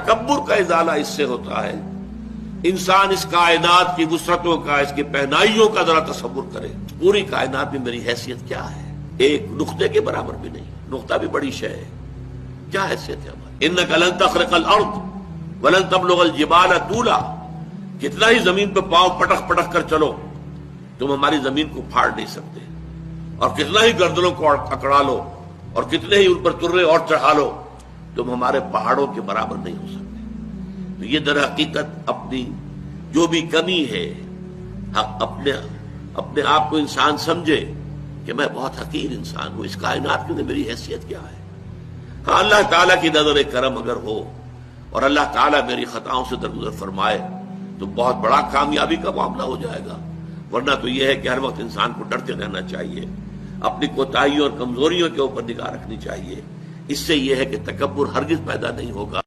तकब्बुर का इजाला इससे होता है। इंसान इस कायनात की वुसअतों का, इसकी पहनाइयों का जरा तसव्वुर करे। पूरी कायनात में मेरी हैसियत क्या है? एक नुक्ते के बराबर भी नहीं। नुक्ता भी बड़ी शय है। क्या हैसियत है हमारी? इन्नका लन तखरिक़ल अर्द वलन तबलुग़ल जिबाल तूला। कितना ही जमीन पे पांव पटक पटक कर चलो, तुम हमारी जमीन को फाड़ नहीं सकते। और कितना ही गर्दनों को अकड़ा लो और कितने ही उन पर तुर्रे और चढ़ा लो, तुम हमारे पहाड़ों के बराबर नहीं हो सकते। तो ये दर हकीकत अपनी जो भी कमी है, अपने आप को इंसान समझे कि मैं बहुत हकीर इंसान हूं, इस कायनात में मेरी हैसियत क्या है। हाँ, अल्लाह ताला की नजर करम अगर हो और अल्लाह ताला मेरी खताओं से दरगुजर फरमाए तो बहुत बड़ा कामयाबी का मामला हो जाएगा। वरना तो यह है कि हर वक्त इंसान को डरते रहना चाहिए, अपनी कोताहियों और कमजोरियों के ऊपर निगाह रखनी चाहिए। इससे यह है कि तकब्बुर हरगिज पैदा नहीं होगा।